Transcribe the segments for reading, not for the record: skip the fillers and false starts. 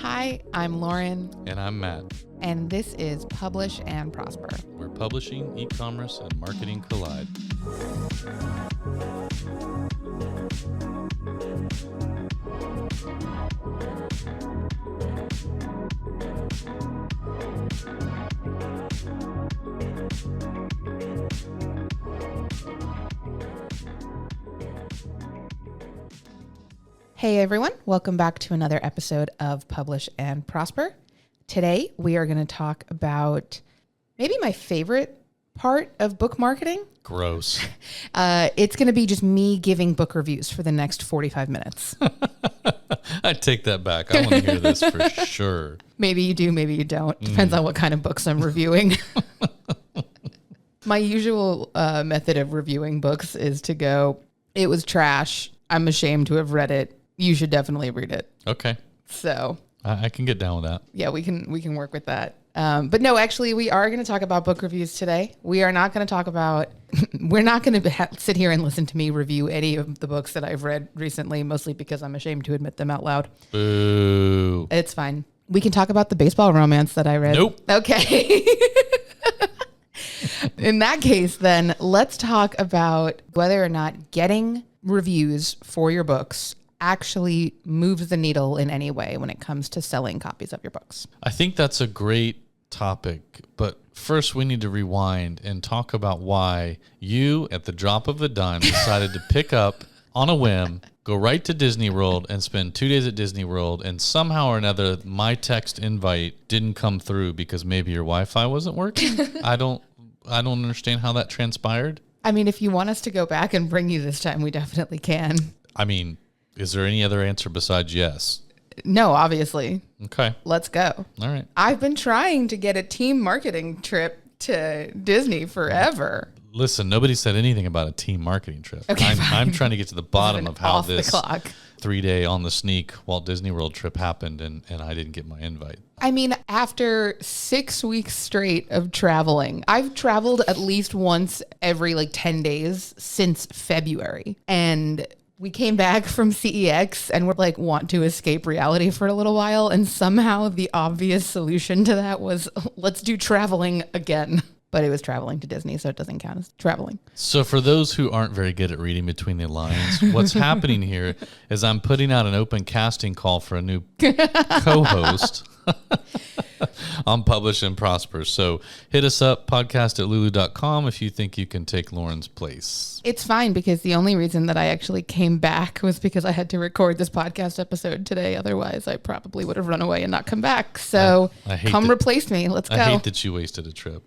Hi, I'm Lauren, And I'm Matt. and this is Publish and Prosper. Where publishing, e-commerce, and marketing collide. Hey everyone, welcome back to another episode of Publish and Prosper. Today we are going to talk about maybe my favorite part of book marketing. Gross. It's going to be just me giving book reviews for the next 45 minutes. I take that back. I want to hear this for sure. Maybe you do, maybe you don't. Depends on what kind of books I'm reviewing. My usual method of reviewing books is to go, it was trash. I'm ashamed to have read it. You should definitely read it. Okay. So I can get down with that. yeah, we can work with that. But no, actually, we are going to talk about book reviews today. We are not going to talk about, we're not going to sit here and listen to me review any of the books that I've read recently, mostly because I'm ashamed to admit them out loud. Boo. It's fine. We can talk about the baseball romance that I read. Nope. Okay. In that case, then let's talk about whether or not getting reviews for your books actually moves the needle in any way when it comes to selling copies of your books. I think that's a great topic, but first we need to rewind and talk about why you, at the drop of a dime, decided to pick up on a whim, go right to Disney World and spend 2 days at Disney World, and somehow or another my text invite didn't come through because maybe your Wi-Fi wasn't working. I don't understand how that transpired. I mean, if you want us to go back and bring you this time, we definitely can. I mean, is there any other answer besides yes? No, obviously. Okay. Let's go. All right. I've been trying to get a team marketing trip to Disney forever. Listen, nobody said anything about a team marketing trip. Okay, I'm trying to get to the bottom of how off the this clock. 3-day on the sneak Walt Disney World trip happened, and I didn't get my invite. I mean, after 6 weeks straight of traveling, I've traveled at least once every 10 days since February. And we came back from CEX and we're want to escape reality for a little while. And somehow the obvious solution to that was let's do traveling again. But it was traveling to Disney, so it doesn't count as traveling. So for those who aren't very good at reading between the lines, what's happening here is I'm putting out an open casting call for a new co-host on Publish and Prosper. So hit us up, podcast@lulu.com, if you think you can take Lauren's place. It's fine because the only reason that I actually came back was because I had to record this podcast episode today. Otherwise, I probably would have run away and not come back. So I hate come that- replace me. Let's go. I hate that you wasted a trip.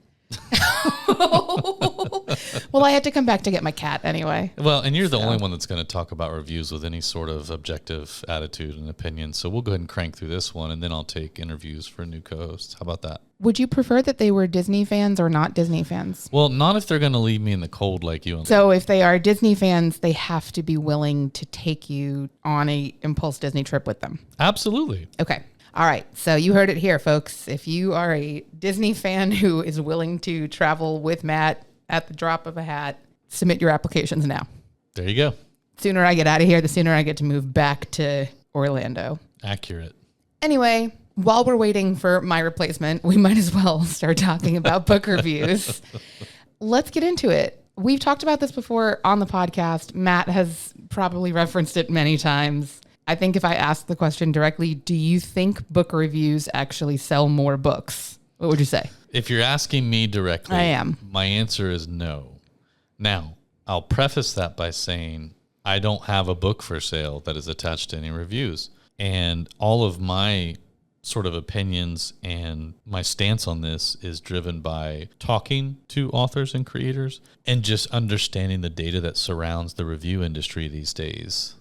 Well, I had to come back to get my cat anyway. Well, and you're the only one that's going to talk about reviews with any sort of objective attitude and opinion. So we'll go ahead and crank through this one, and then I'll take interviews for new co-hosts. How about that? Would you prefer that they were Disney fans or not Disney fans? Well, not if they're going to leave me in the cold like you. So if they are Disney fans, they have to be willing to take you on a Impulse Disney trip with them. Absolutely. Okay. All right. So you heard it here, folks. If you are a Disney fan who is willing to travel with Matt at the drop of a hat, submit your applications now. There you go. Sooner I get out of here, the sooner I get to move back to Orlando. Accurate. Anyway, while we're waiting for my replacement, we might as well start talking about book reviews. Let's get into it. We've talked about this before on the podcast. Matt has probably referenced it many times. I think if I ask the question directly, do you think book reviews actually sell more books? What would you say? If you're asking me directly, I am. My answer is no. Now, I'll preface that by saying I don't have a book for sale that is attached to any reviews. And all of my sort of opinions and my stance on this is driven by talking to authors and creators and just understanding the data that surrounds the review industry these days.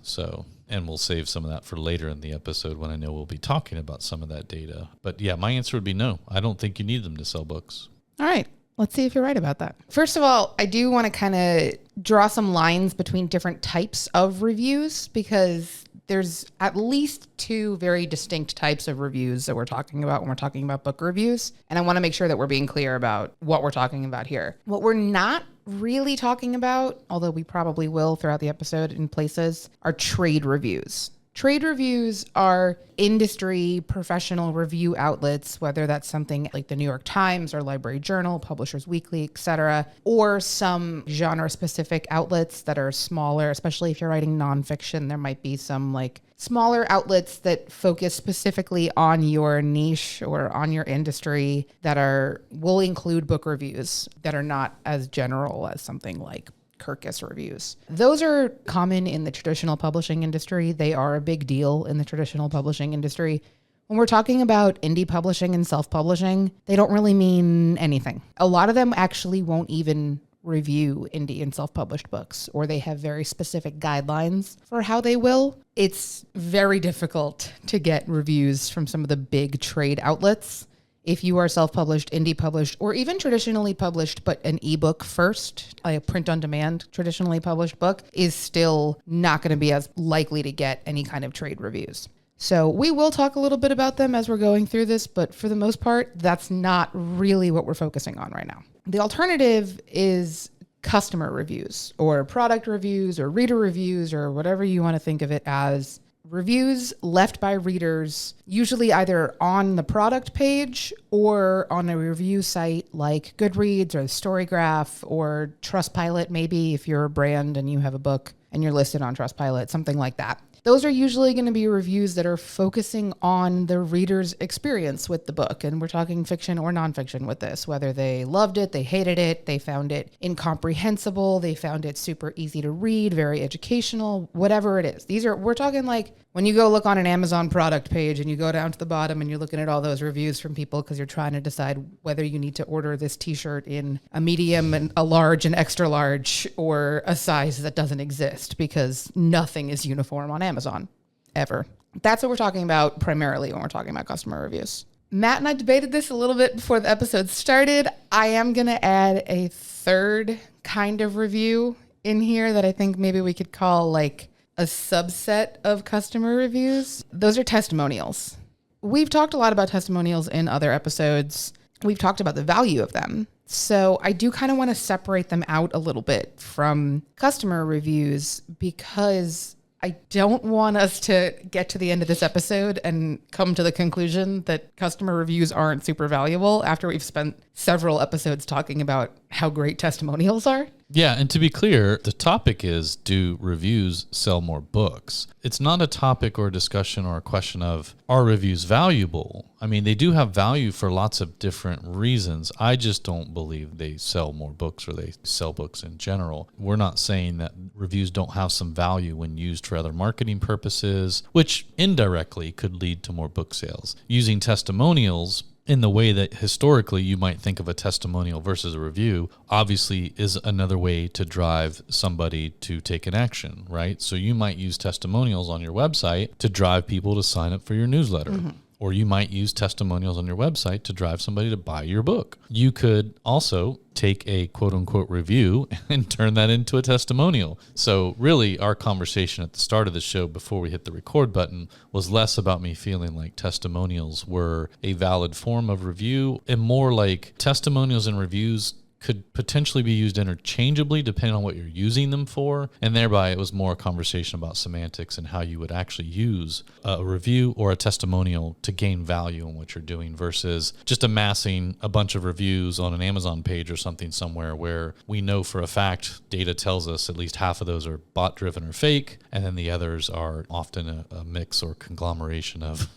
And we'll save some of that for later in the episode when I know we'll be talking about some of that data. But yeah, my answer would be no. I don't think you need them to sell books. All right. Let's see if you're right about that. First of all, I do want to kind of draw some lines between different types of reviews because there's at least two very distinct types of reviews that we're talking about when we're talking about book reviews. And I want to make sure that we're being clear about what we're talking about here. What we're not really talking about, although we probably will throughout the episode in places, are trade reviews. Trade reviews are industry professional review outlets, whether that's something like the New York Times or Library Journal, Publishers Weekly, etc., or some genre-specific outlets that are smaller, especially if you're writing nonfiction. There might be some like smaller outlets that focus specifically on your niche or on your industry that will include book reviews that are not as general as something like Kirkus reviews. Those are common in the traditional publishing industry. They are a big deal in the traditional publishing industry. When we're talking about indie publishing and self-publishing, they don't really mean anything. A lot of them actually won't even review indie and self-published books, or they have very specific guidelines for how they will. It's very difficult to get reviews from some of the big trade outlets. If you are self-published, indie published, or even traditionally published, but an ebook first, a print-on-demand traditionally published book is still not going to be as likely to get any kind of trade reviews. So we will talk a little bit about them as we're going through this, but for the most part, that's not really what we're focusing on right now. The alternative is customer reviews or product reviews or reader reviews or whatever you want to think of it as. Reviews left by readers, usually either on the product page or on a review site like Goodreads or Storygraph or Trustpilot, maybe if you're a brand and you have a book and you're listed on Trustpilot, something like that. Those are usually going to be reviews that are focusing on the reader's experience with the book. And we're talking fiction or nonfiction with this, whether they loved it, they hated it, they found it incomprehensible, they found it super easy to read, very educational, whatever it is. We're talking like when you go look on an Amazon product page and you go down to the bottom and you're looking at all those reviews from people because you're trying to decide whether you need to order this t-shirt in a medium and a large and extra large or a size that doesn't exist because nothing is uniform on Amazon ever. That's what we're talking about primarily when we're talking about customer reviews. Matt and I debated this a little bit before the episode started. I am going to add a third kind of review in here that I think maybe we could call like a subset of customer reviews. Those are testimonials. We've talked a lot about testimonials in other episodes. We've talked about the value of them. So I do kind of want to separate them out a little bit from customer reviews because I don't want us to get to the end of this episode and come to the conclusion that customer reviews aren't super valuable after we've spent several episodes talking about how great testimonials are. Yeah, and to be clear, the topic is, do reviews sell more books? It's not a topic or a discussion or a question of, are reviews valuable? I mean, they do have value for lots of different reasons. I just don't believe they sell more books or they sell books in general. We're not saying that reviews don't have some value when used for other marketing purposes, which indirectly could lead to more book sales. Using testimonials in the way that historically you might think of a testimonial versus a review, obviously is another way to drive somebody to take an action, right? So you might use testimonials on your website to drive people to sign up for your newsletter. Mm-hmm. Or you might use testimonials on your website to drive somebody to buy your book. You could also take a quote unquote review and turn that into a testimonial. So really our conversation at the start of the show before we hit the record button was less about me feeling like testimonials were a valid form of review and more like testimonials and reviews could potentially be used interchangeably depending on what you're using them for. And thereby it was more a conversation about semantics and how you would actually use a review or a testimonial to gain value in what you're doing versus just amassing a bunch of reviews on an Amazon page or something somewhere where we know for a fact data tells us at least half of those are bot driven or fake. And then the others are often a mix or conglomeration of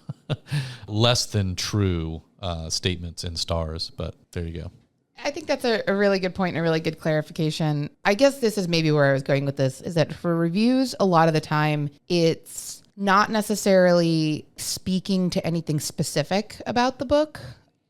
less than true statements in stars. But there you go. I think that's a really good point and a really good clarification. I guess this is maybe where I was going with this, is that for reviews, a lot of the time, it's not necessarily speaking to anything specific about the book,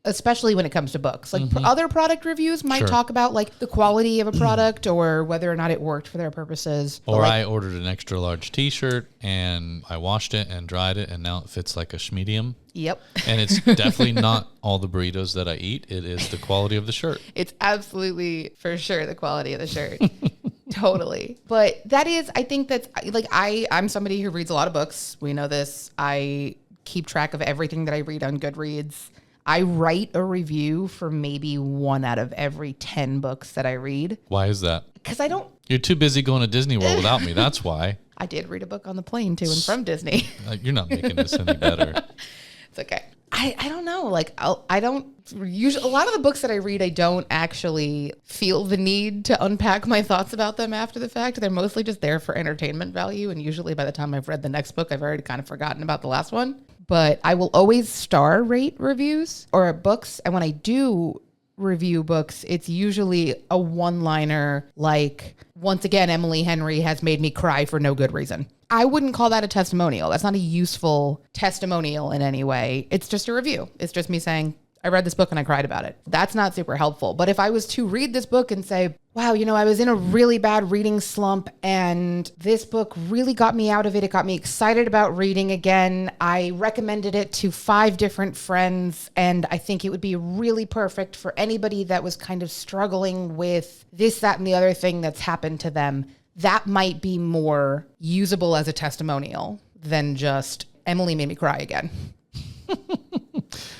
especially when it comes to books. Like other product reviews might talk about like the quality of a product or whether or not it worked for their purposes. Or like, I ordered an extra large t-shirt and I washed it and dried it and now it fits like a schmedium. Yep. And it's definitely not all the burritos that I eat. It is the quality of the shirt. It's absolutely for sure the quality of the shirt. Totally. But that is, I think that's like, I'm somebody who reads a lot of books. We know this. I keep track of everything that I read on Goodreads. I write a review for maybe 1 out of every 10 books that I read. Why is that? Because I don't... You're too busy going to Disney World without me. That's why. I did read a book on the plane to and from Disney. You're not making this any better. It's okay. I don't know. Like, I don't usually, a lot of the books that I read, I don't actually feel the need to unpack my thoughts about them after the fact. They're mostly just there for entertainment value. And usually by the time I've read the next book, I've already kind of forgotten about the last one. But I will always star rate reviews or books. And when I do review books, it's usually a one-liner like, once again, Emily Henry has made me cry for no good reason. I wouldn't call that a testimonial. That's not a useful testimonial in any way. It's just a review. It's just me saying, I read this book and I cried about it. That's not super helpful. But if I was to read this book and say, wow, you know, I was in a really bad reading slump and this book really got me out of it. It got me excited about reading again. I recommended it to 5 different friends and I think it would be really perfect for anybody that was kind of struggling with this, that, and the other thing that's happened to them. That might be more usable as a testimonial than just Emily made me cry again.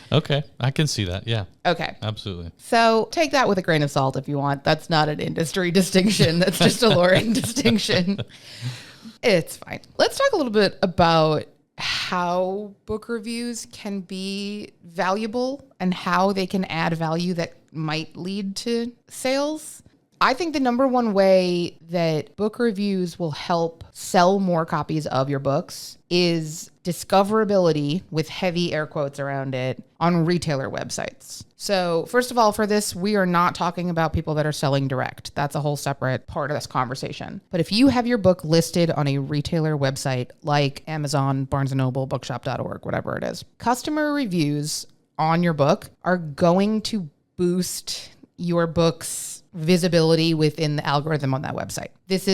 Okay, I can see that. Yeah. Okay. Absolutely. So take that with a grain of salt if you want. That's not an industry distinction. That's just a Lauren distinction. It's fine. Let's talk a little bit about how book reviews can be valuable and how they can add value that might lead to sales. I think the number one way that book reviews will help sell more copies of your books is discoverability, with heavy air quotes around it, on retailer websites. So first of all, for this, we are not talking about people that are selling direct. That's a whole separate part of this conversation. But if you have your book listed on a retailer website like Amazon, Barnes & Noble, bookshop.org, whatever it is, customer reviews on your book are going to boost your book's visibility within the algorithm on that website.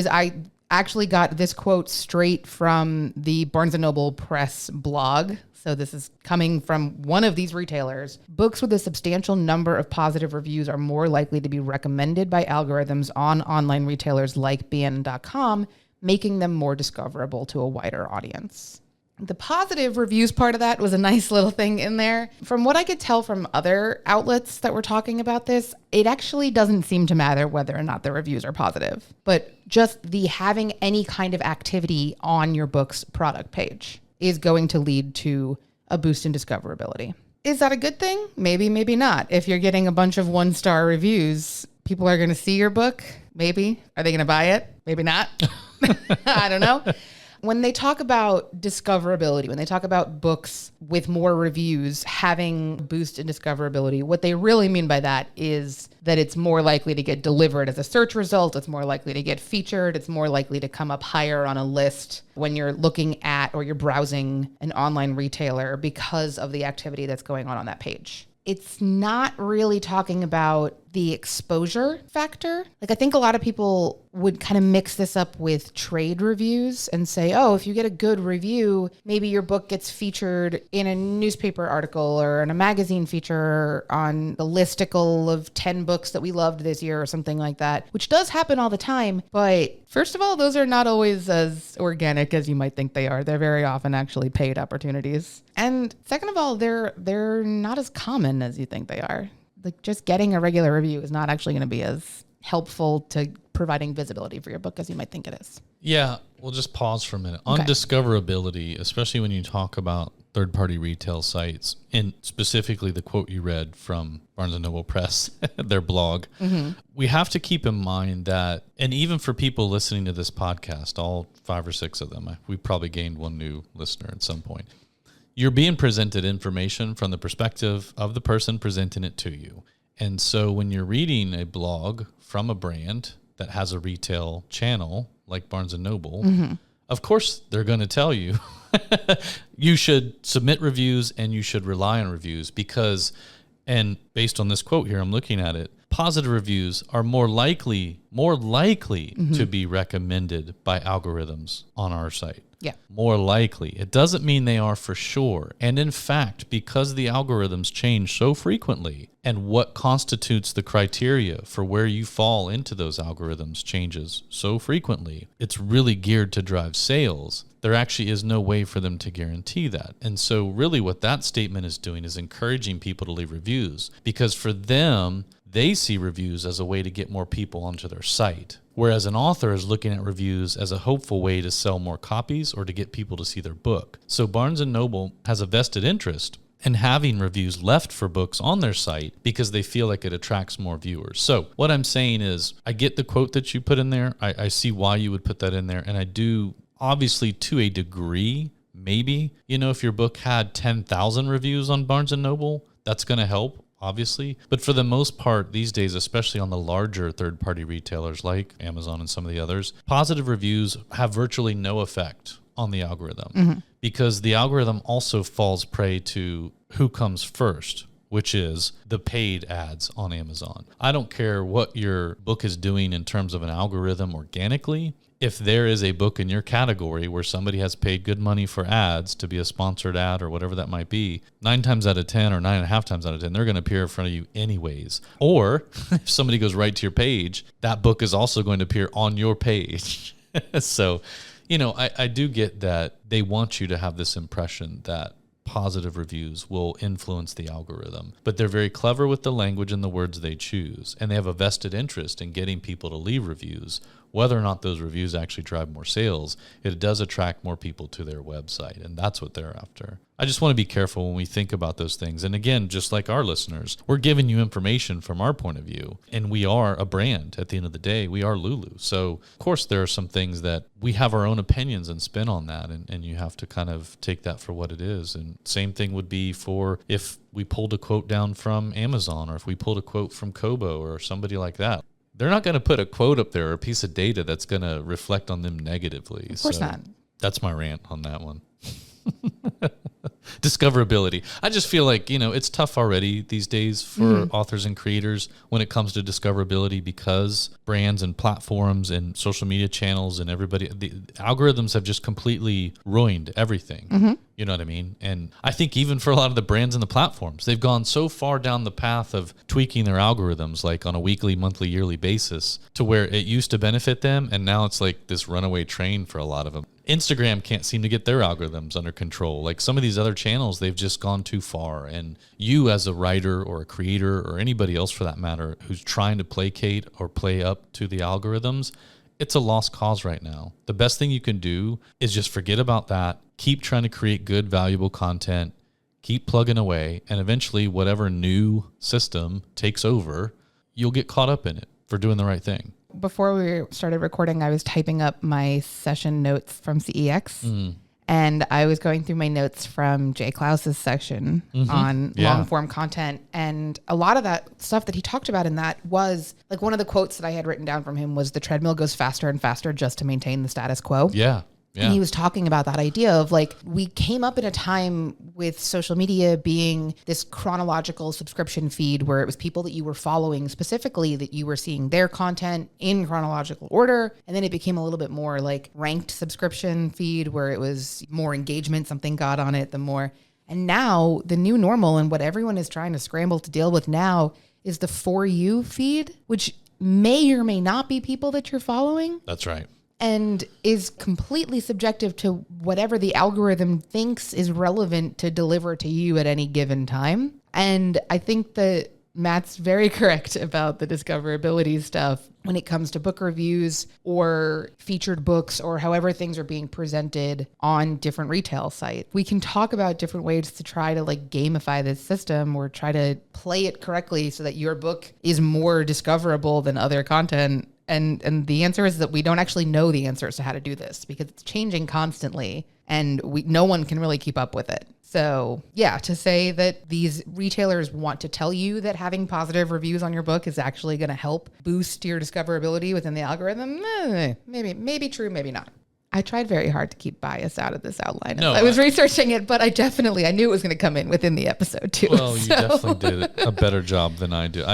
I actually got this quote straight from the Barnes & Noble Press blog. So this is coming from one of these retailers. Books with a substantial number of positive reviews are more likely to be recommended by algorithms on online retailers like BN.com, making them more discoverable to a wider audience. The positive reviews part of that was a nice little thing in there. From what I could tell from other outlets that were talking about this, it actually doesn't seem to matter whether or not the reviews are positive, but just the having any kind of activity on your book's product page is going to lead to a boost in discoverability. Is that a good thing? Maybe, maybe not. If you're getting a bunch of 1-star reviews, people are going to see your book. Maybe. Are they going to buy it? Maybe not. I don't know. When they talk about discoverability, when they talk about books with more reviews having a boost in discoverability, what they really mean by that is that it's more likely to get delivered as a search result. It's more likely to get featured. It's more likely to come up higher on a list when you're looking at or you're browsing an online retailer because of the activity that's going on that page. It's not really talking about the exposure factor. Like, I think a lot of people would kind of mix this up with trade reviews and say, oh, if you get a good review, maybe your book gets featured in a newspaper article or in a magazine feature on the listicle of 10 books that we loved this year or something like that, which does happen all the time. But first of all, those are not always as organic as you might think they are. They're very often actually paid opportunities. And second of all, they're not as common as you think they are. Like, just getting a regular review is not actually going to be as helpful to providing visibility for your book as you might think it is. Yeah, we'll just pause for a minute. Okay. On discoverability, especially when you talk about third-party retail sites, and specifically the quote you read from Barnes & Noble Press, their blog, we have to keep in mind that, and even for people listening to this podcast, all 5 or 6 of them, we probably gained one new listener at some point. You're being presented information from the perspective of the person presenting it to you. And so when you're reading a blog from a brand that has a retail channel like Barnes & Noble, of course they're going to tell you you should submit reviews and you should rely on reviews because, and based on this quote here, I'm looking at it, positive reviews are more likely to be recommended by algorithms on our site. Yeah. More likely. It doesn't mean they are for sure. And in fact, because the algorithms change so frequently and what constitutes the criteria for where you fall into those algorithms changes so frequently, it's really geared to drive sales. There actually is no way for them to guarantee that. And so really what that statement is doing is encouraging people to leave reviews because for them, they see reviews as a way to get more people onto their site. Whereas an author is looking at reviews as a hopeful way to sell more copies or to get people to see their book. So Barnes & Noble has a vested interest in having reviews left for books on their site because they feel like it attracts more viewers. So what I'm saying is, I get the quote that you put in there. I see why you would put that in there. And I do, obviously, to a degree, maybe, if your book had 10,000 reviews on Barnes & Noble, that's going to help, obviously. But for the most part these days, especially on the larger third-party retailers like Amazon and some of the others, positive reviews have virtually no effect on the algorithm because the algorithm also falls prey to who comes first, which is the paid ads on Amazon. I don't care what your book is doing in terms of an algorithm organically. If there is a book in your category where somebody has paid good money for ads to be a sponsored ad or whatever that might be, 9 times out of 10 or 9.5 times out of 10, they're going to appear in front of you anyways. Or if somebody goes right to your page, that book is also going to appear on your page. So, I do get that they want you to have this impression that positive reviews will influence the algorithm, but they're very clever with the language and the words they choose, and they have a vested interest in getting people to leave reviews. Whether or not those reviews actually drive more sales, it does attract more people to their website, and that's what they're after. I just want to be careful when we think about those things. And again, just like our listeners, we're giving you information from our point of view, and we are a brand. At the end of the day, we are Lulu. So, of course, there are some things that we have our own opinions and spin on that, and you have to kind of take that for what it is. And same thing would be for if we pulled a quote down from Amazon, or if we pulled a quote from Kobo or somebody like that. They're not going to put a quote up there or a piece of data that's going to reflect on them negatively. Of course not. That's my rant on that one. Discoverability. I just feel like, it's tough already these days for authors and creators when it comes to discoverability because brands and platforms and social media channels and everybody, the algorithms have just completely ruined everything. You know what I mean? And I think even for a lot of the brands and the platforms, they've gone so far down the path of tweaking their algorithms, like on a weekly, monthly, yearly basis, to where it used to benefit them. And now it's like this runaway train for a lot of them. Instagram can't seem to get their algorithms under control. Like some of these other channels, they've just gone too far. And you as a writer or a creator or anybody else for that matter who's trying to placate or play up to the algorithms, it's a lost cause right now. The best thing you can do is just forget about that. Keep trying to create good, valuable content. Keep plugging away. And eventually, whatever new system takes over, you'll get caught up in it for doing the right thing. Before we started recording, I was typing up my session notes from CEX. And I was going through my notes from Jay Klaus's section on long form content. And a lot of that stuff that he talked about in that was like one of the quotes that I had written down from him was the treadmill goes faster and faster just to maintain the status quo. Yeah. And he was talking about that idea of like, we came up in a time with social media being this chronological subscription feed where it was people that you were following specifically that you were seeing their content in chronological order. And then it became a little bit more like ranked subscription feed where it was more engagement, something got on it, the more. And now the new normal and what everyone is trying to scramble to deal with now is the For You feed, which may or may not be people that you're following. That's right. And is completely subjective to whatever the algorithm thinks is relevant to deliver to you at any given time. And I think that Matt's very correct about the discoverability stuff when it comes to book reviews or featured books or however things are being presented on different retail sites. We can talk about different ways to try to like gamify this system or try to play it correctly so that your book is more discoverable than other content. And the answer is that we don't actually know the answers to how to do this because it's changing constantly and no one can really keep up with it. So yeah, to say that these retailers want to tell you that having positive reviews on your book is actually going to help boost your discoverability within the algorithm, maybe true, maybe not. I tried very hard to keep bias out of this outline. No, I was researching it, but I knew it was going to come in within the episode too. Well, you definitely did a better job than I do.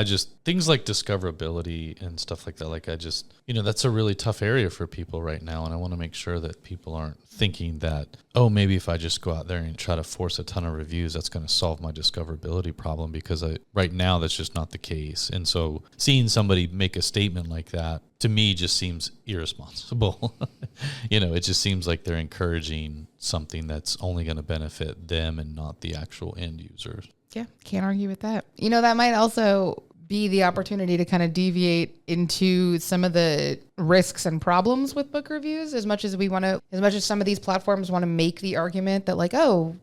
Things like discoverability and stuff like that, that's a really tough area for people right now. And I want to make sure that people aren't thinking that, maybe if I just go out there and try to force a ton of reviews, that's going to solve my discoverability problem because right now that's just not the case. And so seeing somebody make a statement like that, to me, just seems irresponsible. It just seems like they're encouraging something that's only going to benefit them and not the actual end users. Yeah, can't argue with that. That might also be the opportunity to kind of deviate into some of the risks and problems with book reviews as much as some of these platforms want to make the argument that like, oh,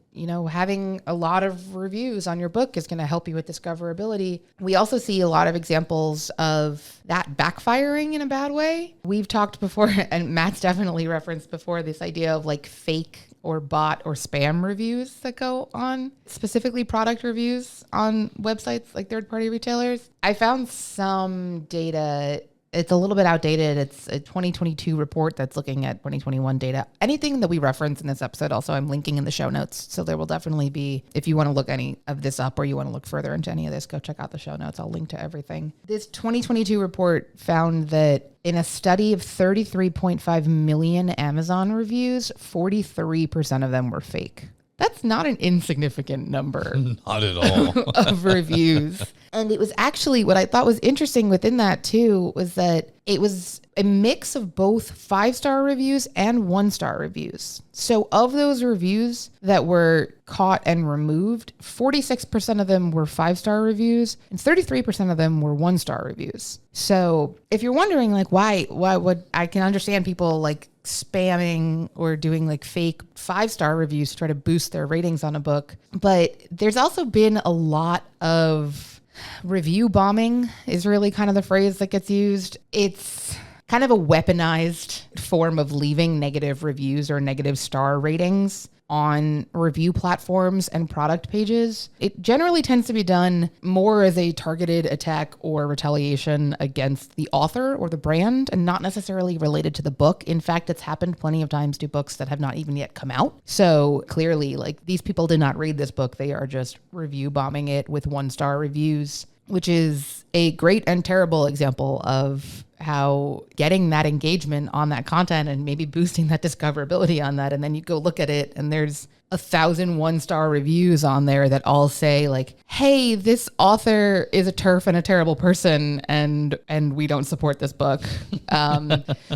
having a lot of reviews on your book is going to help you with discoverability. We also see a lot of examples of that backfiring in a bad way. We've talked before, and Matt's definitely referenced before, this idea of like fake or bot or spam reviews that go on, specifically product reviews on websites like third-party retailers. I found some data. It's a little bit outdated. It's a 2022 report that's looking at 2021 data. Anything that we reference in this episode, also, I'm linking in the show notes. So there will definitely be, if you want to look any of this up or you want to look further into any of this, go check out the show notes. I'll link to everything. This 2022 report found that in a study of 33.5 million Amazon reviews, 43% of them were fake. That's not an insignificant number. Not at all. Of reviews. And it was actually, what I thought was interesting within that too, was that it was a mix of both 5-star reviews and 1-star reviews. So of those reviews that were caught and removed, 46% of them were 5-star reviews and 33% of them were 1-star reviews. So if you're wondering like why would I can understand people like spamming or doing like fake 5-star reviews to try to boost their ratings on a book. But there's also been a lot of review bombing is really kind of the phrase that gets used. It's kind of a weaponized form of leaving negative reviews or negative star ratings on review platforms and product pages. It generally tends to be done more as a targeted attack or retaliation against the author or the brand and not necessarily related to the book. In fact, it's happened plenty of times to books that have not even yet come out. So clearly, like, these people did not read this book. They are just review bombing it with 1-star reviews, which is a great and terrible example of how getting that engagement on that content and maybe boosting that discoverability on that. And then you go look at it and there's 1,000 1-star reviews on there that all say like, hey, this author is a TERF and a terrible person and we don't support this book.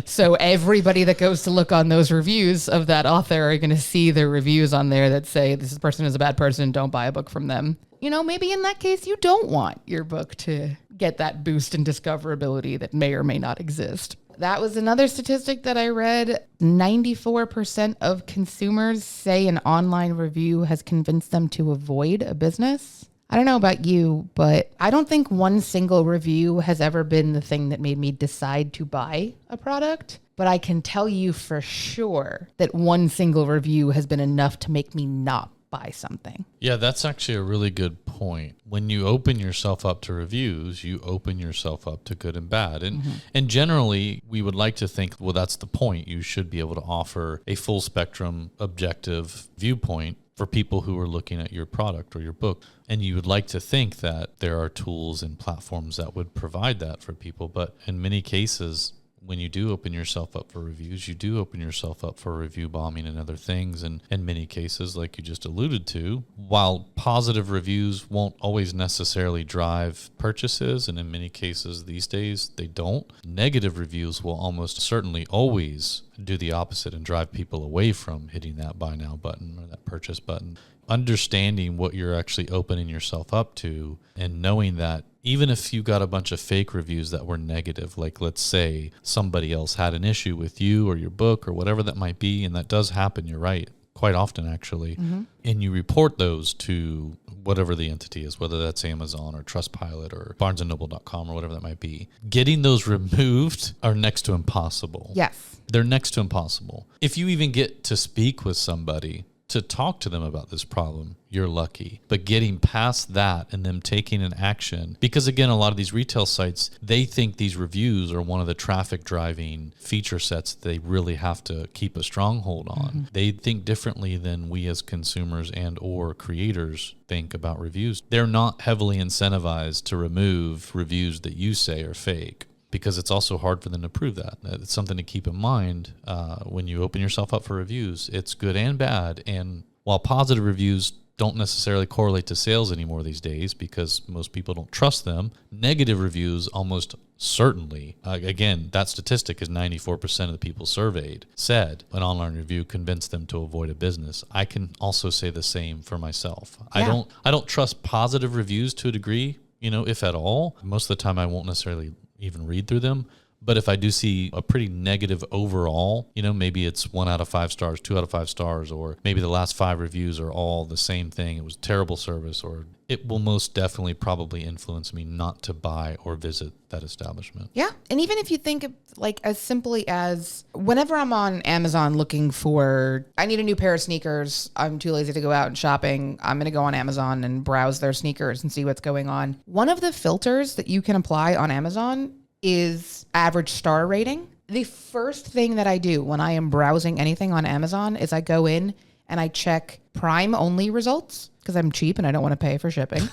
So everybody that goes to look on those reviews of that author are going to see the reviews on there that say this person is a bad person, don't buy a book from them. Maybe in that case, you don't want your book to get that boost in discoverability that may or may not exist. That was another statistic that I read. 94% of consumers say an online review has convinced them to avoid a business. I don't know about you, but I don't think one single review has ever been the thing that made me decide to buy a product. But I can tell you for sure that one single review has been enough to make me not buy something. Yeah, that's actually a really good point. When you open yourself up to reviews, you open yourself up to good and bad. And generally, we would like to think, well, that's the point. You should be able to offer a full spectrum, objective viewpoint for people who are looking at your product or your book. And you would like to think that there are tools and platforms that would provide that for people. But in many cases, when you do open yourself up for reviews, you do open yourself up for review bombing and other things. And in many cases, like you just alluded to, while positive reviews won't always necessarily drive purchases, and in many cases these days they don't, negative reviews will almost certainly always do the opposite and drive people away from hitting that buy now button or that purchase button. Understanding what you're actually opening yourself up to and knowing that even if you got a bunch of fake reviews that were negative, like let's say somebody else had an issue with you or your book or whatever that might be, and that does happen, you're right, quite often actually, and you report those to whatever the entity is, whether that's Amazon or Trustpilot or barnesandnoble.com or whatever that might be, getting those removed are next to impossible. Yes. They're next to impossible. If you even get to speak with somebody to talk to them about this problem, you're lucky. But getting past that and them taking an action, because again, a lot of these retail sites, they think these reviews are one of the traffic driving feature sets they really have to keep a stronghold on. They think differently than we as consumers and or creators think about reviews. They're not heavily incentivized to remove reviews that you say are fake, because it's also hard for them to prove that. It's something to keep in mind when you open yourself up for reviews. It's good and bad. And while positive reviews don't necessarily correlate to sales anymore these days because most people don't trust them, negative reviews almost certainly, again, that statistic is 94% of the people surveyed said an online review convinced them to avoid a business. I can also say the same for myself. Yeah. I don't trust positive reviews to a degree, if at all. Most of the time I won't necessarily even read through them. But if I do see a pretty negative overall, maybe it's 1 out of 5 stars, 2 out of 5 stars, or maybe the last 5 reviews are all the same thing. It was terrible service, or it will most definitely probably influence me not to buy or visit that establishment. Yeah. And even if you think of like as simply as whenever I'm on Amazon looking for, I need a new pair of sneakers, I'm too lazy to go out and shopping, I'm going to go on Amazon and browse their sneakers and see what's going on. One of the filters that you can apply on Amazon is average star rating. The first thing that I do when I am browsing anything on Amazon is I go in and I check Prime only results because I'm cheap and I don't want to pay for shipping.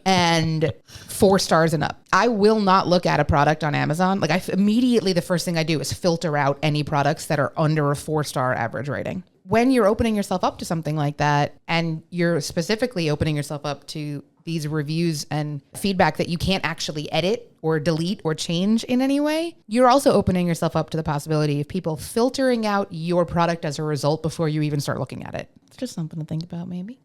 And 4 stars and up. I will not look at a product on Amazon. Like immediately the first thing I do is filter out any products that are under a 4-star average rating. When you're opening yourself up to something like that, and you're specifically opening yourself up to these reviews and feedback that you can't actually edit or delete or change in any way, you're also opening yourself up to the possibility of people filtering out your product as a result before you even start looking at it. It's just something to think about, maybe.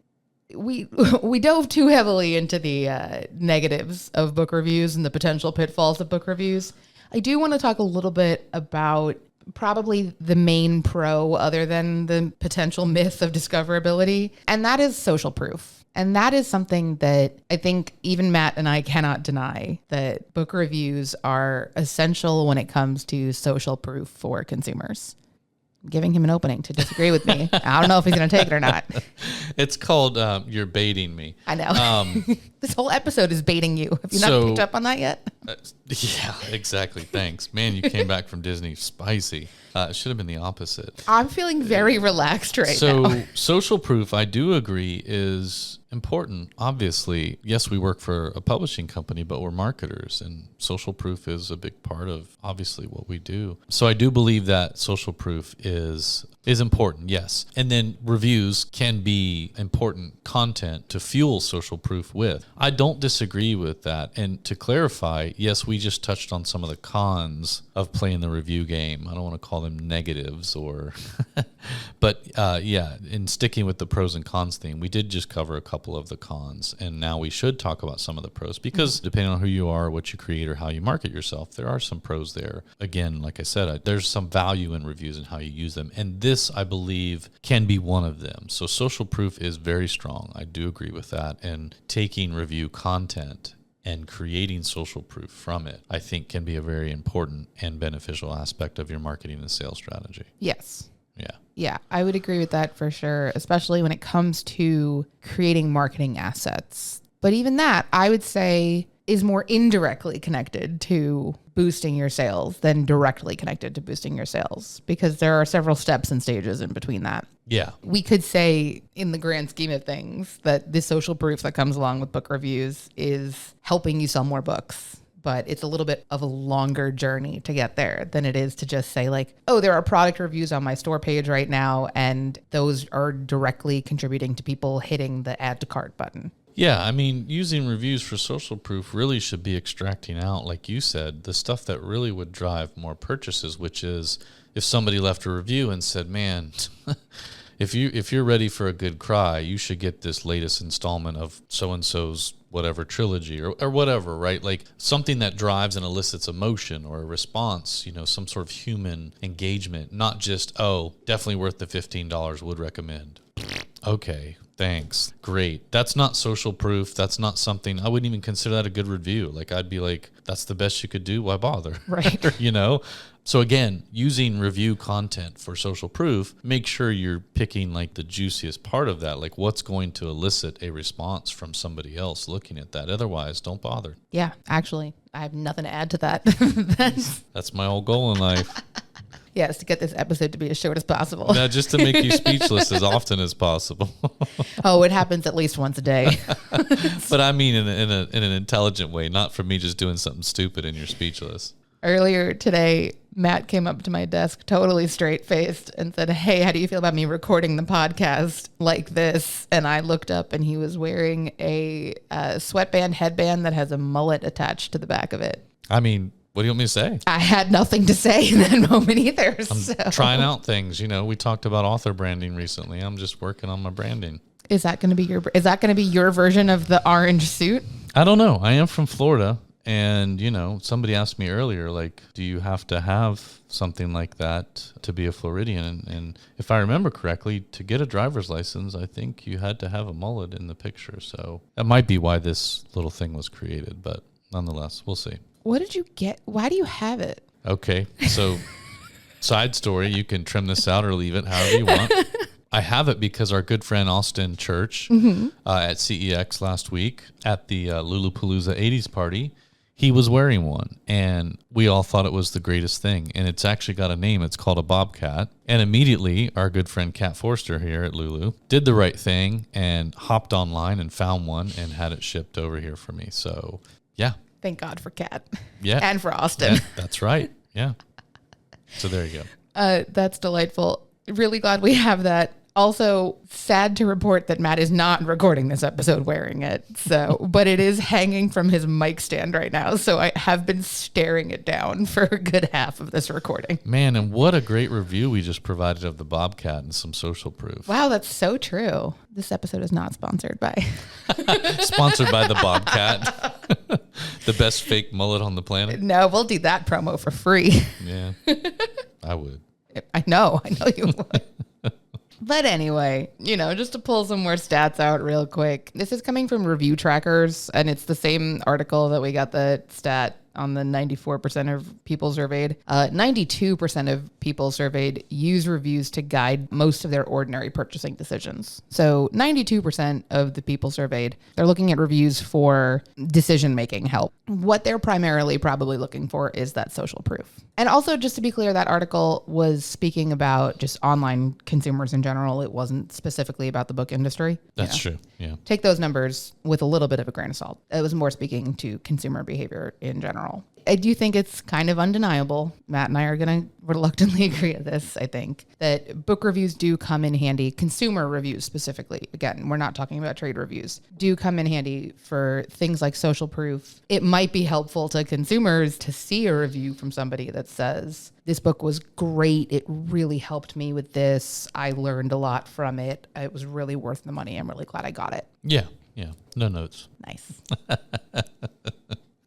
We dove too heavily into the negatives of book reviews and the potential pitfalls of book reviews. I do want to talk a little bit about probably the main pro other than the potential myth of discoverability, and that is social proof. And that is something that I think even Matt and I cannot deny, that book reviews are essential when it comes to social proof for consumers. I'm giving him an opening to disagree with me. I don't know if he's going to take it or not. It's called You're Baiting Me. I know. This whole episode is baiting you. Have you not picked up on that yet? Yeah, exactly. Thanks. Man, you came back from Disney spicy. It should have been the opposite. I'm feeling very relaxed now. So social proof, I do agree, is important. Obviously, yes, we work for a publishing company, but we're marketers, and social proof is a big part of obviously what we do. So I do believe that social proof is important, yes. And then reviews can be important content to fuel social proof with. I don't disagree with that. And to clarify, yes, we just touched on some of the cons of playing the review game. I don't want to call them negatives or, but yeah, in sticking with the pros and cons theme, we did just cover a couple of the cons. And now we should talk about some of the pros because depending on who you are, what you create, or how you market yourself, there are some pros there. Again, like I said, there's some value in reviews and how you use them. And this, I believe, can be one of them. So social proof is very strong. I do agree with that. And taking review content and creating social proof from it, I think can be a very important and beneficial aspect of your marketing and sales strategy. Yes. Yeah. Yeah, I would agree with that for sure, especially when it comes to creating marketing assets. But even that, I would say, is more indirectly connected to boosting your sales than directly connected to boosting your sales, because there are several steps and stages in between that. Yeah. We could say in the grand scheme of things that the social proof that comes along with book reviews is helping you sell more books. But it's a little bit of a longer journey to get there than it is to just say like, oh, there are product reviews on my store page right now, and those are directly contributing to people hitting the add to cart button. Yeah, I mean, using reviews for social proof really should be extracting out, like you said, the stuff that really would drive more purchases, which is if somebody left a review and said, man, if you're ready for a good cry, you should get this latest installment of so-and-so's whatever trilogy or whatever, right? Like something that drives and elicits emotion or a response, some sort of human engagement, not just, oh, definitely worth the $15, would recommend. Okay, thanks. Great. That's not social proof. That's not something, I wouldn't even consider that a good review. Like I'd be like, that's the best you could do. Why bother? Right. So again, using review content for social proof, make sure you're picking like the juiciest part of that, like what's going to elicit a response from somebody else looking at that. Otherwise, don't bother. Yeah, actually, I have nothing to add to that. That's my whole goal in life. Yes, to get this episode to be as short as possible. No, just to make you speechless as often as possible. Oh, it happens at least once a day. But I mean in an intelligent way, not for me just doing something stupid and you're speechless. Earlier today, Matt came up to my desk totally straight-faced and said, hey, how do you feel about me recording the podcast like this? And I looked up and he was wearing a sweatband headband that has a mullet attached to the back of it. I mean, what do you want me to say? I had nothing to say in that moment either. I'm trying out things. We talked about author branding recently. I'm just working on my branding. Is that going to be your version of the orange suit? I don't know. I am from Florida. And, somebody asked me earlier, like, do you have to have something like that to be a Floridian? And if I remember correctly, to get a driver's license, I think you had to have a mullet in the picture. So that might be why this little thing was created. But nonetheless, we'll see. What did you get? Why do you have it? Okay. So side story, you can trim this out or leave it however you want. I have it because our good friend Austin Church at CEX last week at the Lulupalooza 80s party, he was wearing one, and we all thought it was the greatest thing. And it's actually got a name. It's called a bobcat. And immediately, our good friend Kat Forster here at Lulu did the right thing and hopped online and found one and had it shipped over here for me. So, yeah. Thank God for Kat. Yeah. And for Austin. That's right. Yeah. So there you go. That's delightful. Really glad we have that. Also, sad to report that Matt is not recording this episode wearing it. But it is hanging from his mic stand right now. So I have been staring it down for a good half of this recording. Man, and what a great review we just provided of the bobcat and some social proof. Wow, that's so true. This episode is not sponsored by. Sponsored by the bobcat. The best fake mullet on the planet. No, we'll do that promo for free. Yeah, I would. I know you would. But anyway, just to pull some more stats out real quick. This is coming from Review Trackers, and it's the same article that we got the stat on the 94% of people surveyed. 92% of people surveyed use reviews to guide most of their ordinary purchasing decisions. So 92% of the people surveyed, they're looking at reviews for decision-making help. What they're primarily probably looking for is that social proof. And also, just to be clear, that article was speaking about just online consumers in general. It wasn't specifically about the book industry. That's true. Yeah. Take those numbers with a little bit of a grain of salt. It was more speaking to consumer behavior in general. I do think it's kind of undeniable. Matt and I are going to reluctantly agree with this, I think, that book reviews do come in handy. Consumer reviews specifically, again, we're not talking about trade reviews, do come in handy for things like social proof. It might be helpful to consumers to see a review from somebody that says, this book was great. It really helped me with this. I learned a lot from it. It was really worth the money. I'm really glad I got it. Yeah. Yeah. No notes. Nice.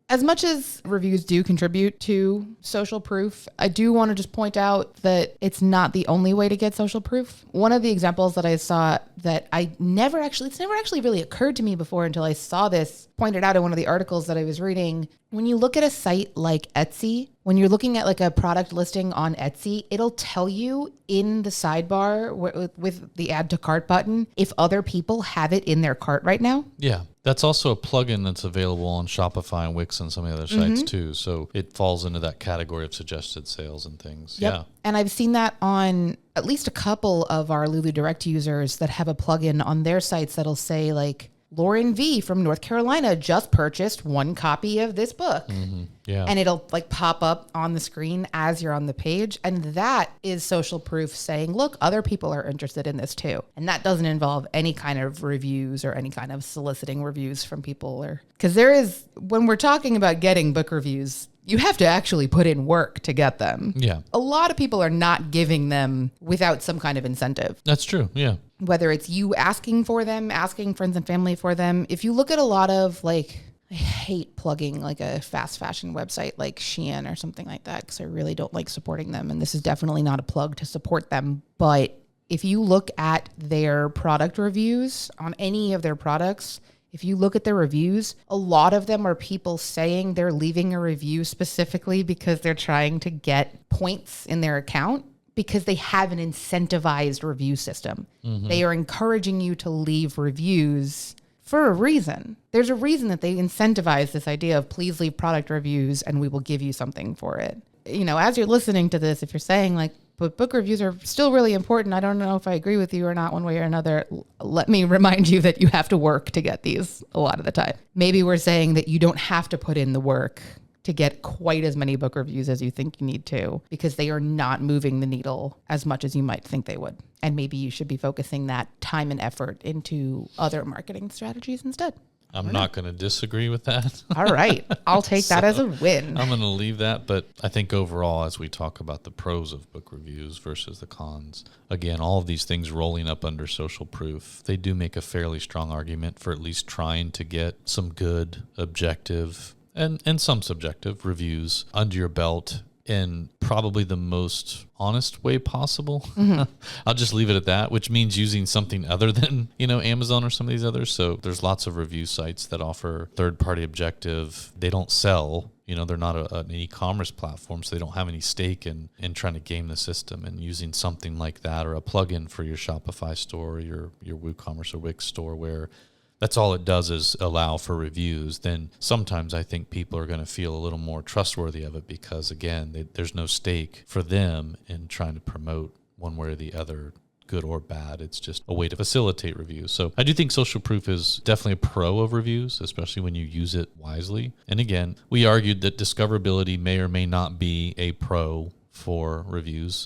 As much as reviews do contribute to social proof, I do want to just point out that it's not the only way to get social proof. One of the examples that I saw that it's never actually really occurred to me before until I saw this pointed out in one of the articles that I was reading. When you look at a site like Etsy, when you're looking at like a product listing on Etsy, it'll tell you in the sidebar with the add to cart button if other people have it in their cart right now. Yeah. That's also a plugin that's available on Shopify and Wix and some of the other sites too. So it falls into that category of suggested sales and things. Yep. Yeah. And I've seen that on at least a couple of our Lulu Direct users that have a plugin on their sites that'll say like, Lauren V from North Carolina just purchased one copy of this book. Mm-hmm. Yeah. And it'll like pop up on the screen as you're on the page. And that is social proof saying, look, other people are interested in this too. And that doesn't involve any kind of reviews or any kind of soliciting reviews from people, or because there is, when we're talking about getting book reviews, you have to actually put in work to get them. Yeah. A lot of people are not giving them without some kind of incentive. That's true. Yeah. Whether it's you asking for them, asking friends and family for them. If you look at a lot of like, I hate plugging like a fast fashion website like Shein or something like that because I really don't like supporting them. And this is definitely not a plug to support them. But if you look at their product reviews on any of their products, if you look at their reviews, a lot of them are people saying they're leaving a review specifically because they're trying to get points in their account because they have an incentivized review system. Mm-hmm. They are encouraging you to leave reviews for a reason. There's a reason that they incentivize this idea of please leave product reviews and we will give you something for it. You know, as you're listening to this, if you're saying like, but book reviews are still really important, I don't know if I agree with you or not one way or another, let me remind you that you have to work to get these a lot of the time. Maybe we're saying that you don't have to put in the work to get quite as many book reviews as you think you need to, because they are not moving the needle as much as you might think they would. And maybe you should be focusing that time and effort into other marketing strategies instead. I'm not going to disagree with that. All right. I'll take that as a win. I'm going to leave that. But I think overall, as we talk about the pros of book reviews versus the cons, again, all of these things rolling up under social proof, they do make a fairly strong argument for at least trying to get some good, objective, and some subjective reviews under your belt in probably the most honest way possible. Mm-hmm. I'll just leave it at that, which means using something other than, Amazon or some of these others. So there's lots of review sites that offer third-party objective. They don't sell, they're not an e-commerce platform, so they don't have any stake in trying to game the system. And using something like that or a plugin for your Shopify store or your WooCommerce or Wix store where that's all it does is allow for reviews, then sometimes I think people are going to feel a little more trustworthy of it because, again, there's no stake for them in trying to promote one way or the other, good or bad. It's just a way to facilitate reviews. So I do think social proof is definitely a pro of reviews, especially when you use it wisely. And again, we argued that discoverability may or may not be a pro for reviews.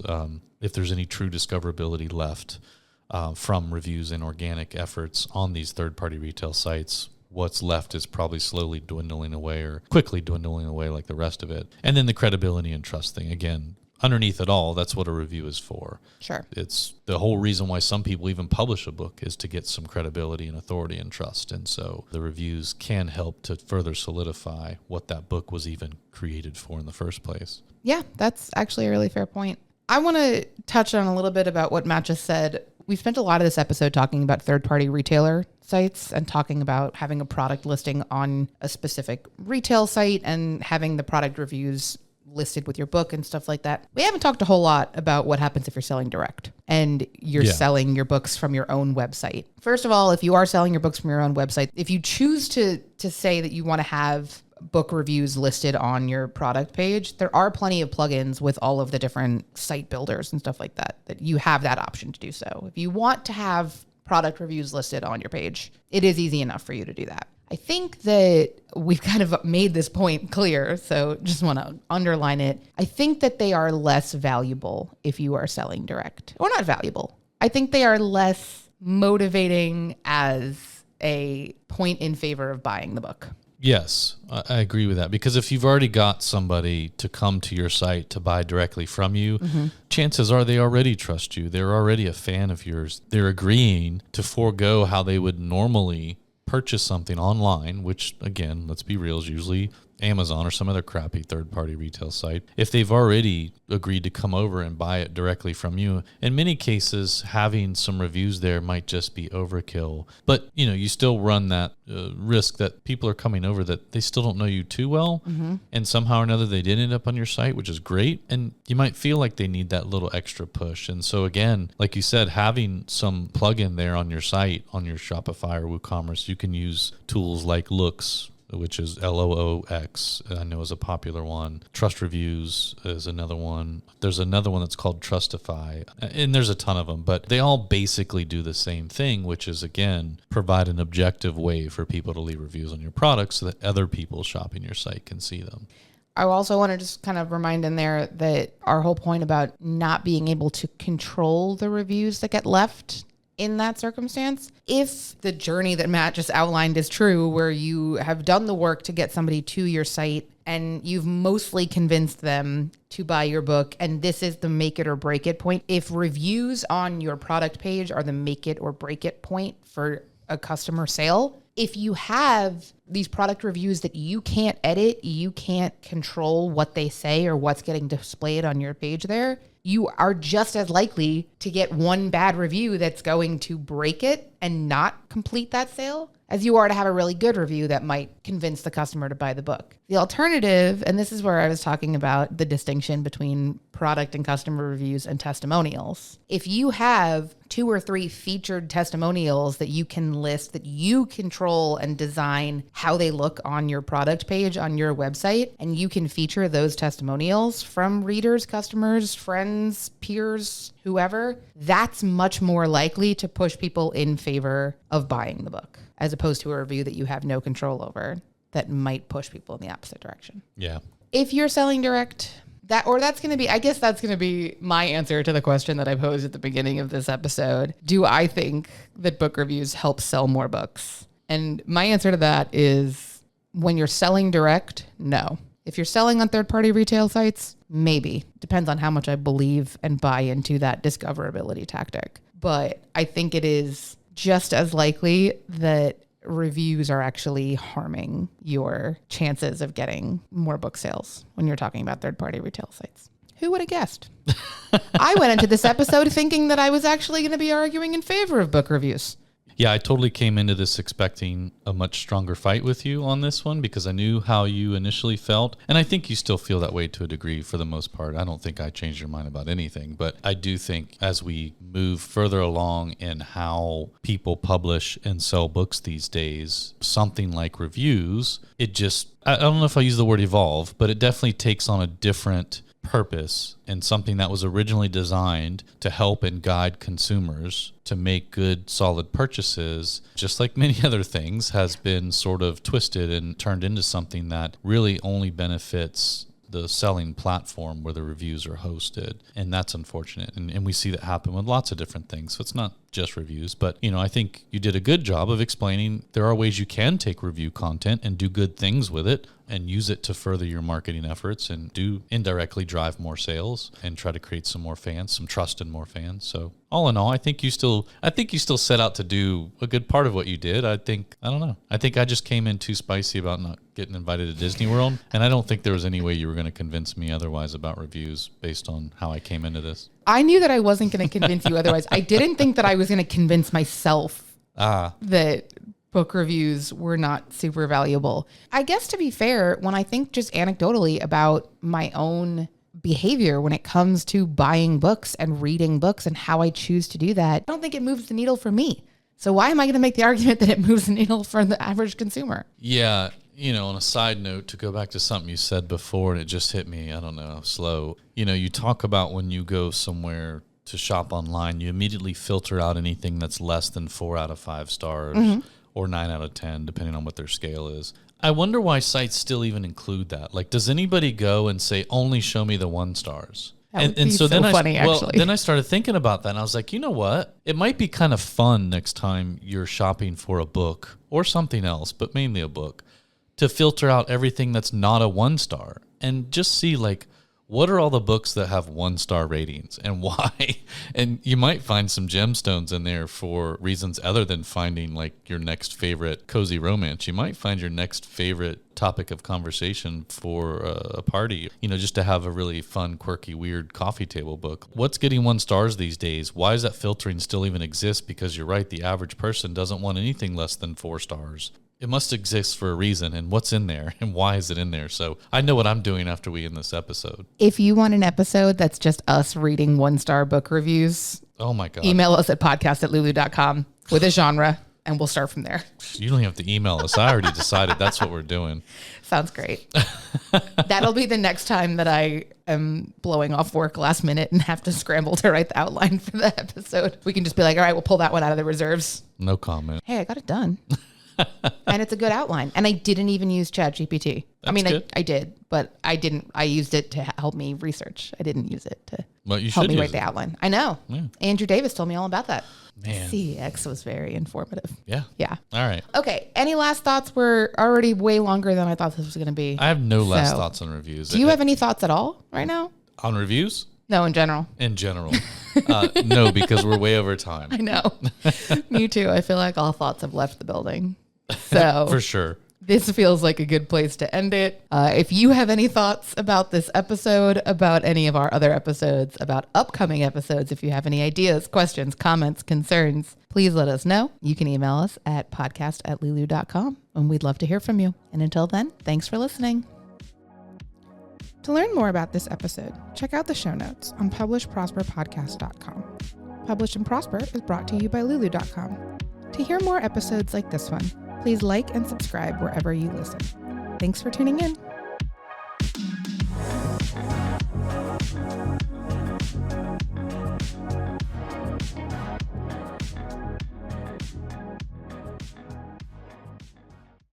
If there's any true discoverability left from reviews and organic efforts on these third-party retail sites, what's left is probably slowly dwindling away or quickly dwindling away like the rest of it. And then the credibility and trust thing. Again, underneath it all, that's what a review is for. Sure. It's the whole reason why some people even publish a book is to get some credibility and authority and trust. And so the reviews can help to further solidify what that book was even created for in the first place. Yeah, that's actually a really fair point. I want to touch on a little bit about what Matt just said. We spent a lot of this episode talking about third-party retailer sites and talking about having a product listing on a specific retail site and having the product reviews listed with your book and stuff like that. We haven't talked a whole lot about what happens if you're selling direct and you're selling your books from your own website. First of all, if you are selling your books from your own website, if you choose to say that you want to have book reviews listed on your product page, there are plenty of plugins with all of the different site builders and stuff like that you have that option to do so. If you want to have product reviews listed on your page, it is easy enough for you to do that. I think that we've kind of made this point clear, so just want to underline it. I think that they are less valuable if you are selling direct. Or not valuable. I think they are less motivating as a point in favor of buying the book. Yes, I agree with that. Because if you've already got somebody to come to your site to buy directly from you, chances are they already trust you. They're already a fan of yours. They're agreeing to forego how they would normally purchase something online, which, again, let's be real, is usually Amazon or some other crappy third-party retail site. If they've already agreed to come over and buy it directly from you, in many cases, having some reviews there might just be overkill. But, you still run that risk that people are coming over that they still don't know you too well. And somehow or another, they did end up on your site, which is great. And you might feel like they need that little extra push. And so, again, like you said, having some plugin there on your site, on your Shopify or WooCommerce, you can use tools like Loox, which is Loox, I know is a popular one. Trust Reviews is another one. There's another one that's called Trustify, and there's a ton of them, but they all basically do the same thing, which is, again, provide an objective way for people to leave reviews on your products so that other people shopping your site can see them. I also want to just kind of remind in there that our whole point about not being able to control the reviews that get left in that circumstance, if the journey that Matt just outlined is true, where you have done the work to get somebody to your site and you've mostly convinced them to buy your book, and this is the make it or break it point, if reviews on your product page are the make it or break it point for a customer sale, if you have these product reviews that you can't edit, you can't control what they say or what's getting displayed on your page there, you are just as likely to get one bad review that's going to break it and not complete that sale as you are to have a really good review that might convince the customer to buy the book. The alternative, and this is where I was talking about the distinction between product and customer reviews and testimonials. If you have 2 or 3 featured testimonials that you can list, that you control and design how they look on your product page on your website, and you can feature those testimonials from readers, customers, friends, peers, whoever, that's much more likely to push people in favor of buying the book, as opposed to a review that you have no control over that might push people in the opposite direction. Yeah. If you're selling direct, that's going to be my answer to the question that I posed at the beginning of this episode. Do I think that book reviews help sell more books? And my answer to that is when you're selling direct, no. If you're selling on third-party retail sites, maybe. Depends on how much I believe and buy into that discoverability tactic. But I think it is just as likely that reviews are actually harming your chances of getting more book sales when you're talking about third-party retail sites. Who would have guessed? I went into this episode thinking that I was actually going to be arguing in favor of book reviews. Yeah, I totally came into this expecting a much stronger fight with you on this one because I knew how you initially felt. And I think you still feel that way to a degree for the most part. I don't think I changed your mind about anything. But I do think as we move further along in how people publish and sell books these days, something like reviews, it just, I don't know if I use the word evolve, but it definitely takes on a different purpose and something that was originally designed to help and guide consumers to make good, solid purchases, just like many other things, has been sort of twisted and turned into something that really only benefits the selling platform where the reviews are hosted. And that's unfortunate. And we see that happen with lots of different things. So it's not just reviews, but I think you did a good job of explaining there are ways you can take review content and do good things with it and use it to further your marketing efforts and do indirectly drive more sales and try to create some more fans, some trust in more fans. So all in all, I think you still set out to do a good part of what you did. I don't know. I think I just came in too spicy about not getting invited to Disney World. And I don't think there was any way you were going to convince me otherwise about reviews based on how I came into this. I knew that I wasn't going to convince you otherwise. I didn't think that I was going to convince myself that book reviews were not super valuable. I guess to be fair, when I think just anecdotally about my own behavior when it comes to buying books and reading books and how I choose to do that, I don't think it moves the needle for me. So why am I going to make the argument that it moves the needle for the average consumer? Yeah. On a side note, to go back to something you said before, and it just hit me, I don't know, slow. You talk about when you go somewhere to shop online, you immediately filter out anything that's less than 4 out of 5 stars or 9 out of 10, depending on what their scale is. I wonder why sites still even include that. Like, does anybody go and say, only show me the 1 stars? And so then then I started thinking about that, and I was like, you know what? It might be kind of fun next time you're shopping for a book or something else, but mainly a book, to filter out everything that's not a 1 star and just see like, what are all the books that have 1-star ratings and why? And you might find some gemstones in there for reasons other than finding like your next favorite cozy romance. You might find your next favorite topic of conversation for a party, just to have a really fun, quirky, weird coffee table book. What's getting 1 stars these days? Why does that filtering still even exist? Because you're right, the average person doesn't want anything less than 4 stars. It must exist for a reason, and what's in there, and why is it in there? So I know what I'm doing after we end this episode. If you want an episode that's just us reading 1-star book reviews, oh my God, email us at podcast@lulu.com with a genre, and we'll start from there. You don't have to email us. I already decided that's what we're doing. Sounds great. That'll be the next time that I am blowing off work last minute and have to scramble to write the outline for the episode. We can just be like, all right, we'll pull that one out of the reserves. No comment. Hey, I got it done. And it's a good outline. And I didn't even use ChatGPT. I did, but I didn't. I used it to help me research. I didn't use it to help me write the outline. I know. Yeah. Andrew Davis told me all about that. Man. CX was very informative. Yeah. Yeah. All right. Okay. Any last thoughts? We're already way longer than I thought this was going to be. I have no last thoughts on reviews. Do you have any thoughts at all right now? On reviews? No, in general. In general. No, because we're way over time. I know. Me too. I feel like all thoughts have left the building. So for sure. This feels like a good place to end it. If you have any thoughts about this episode, about any of our other episodes, about upcoming episodes, if you have any ideas, questions, comments, concerns, please let us know. You can email us at podcast@lulu.com, and we'd love to hear from you. And until then, thanks for listening. To learn more about this episode, check out the show notes on publishprosperpodcast.com. Publish and Prosper is brought to you by lulu.com. To hear more episodes like this one, please like and subscribe wherever you listen. Thanks for tuning in.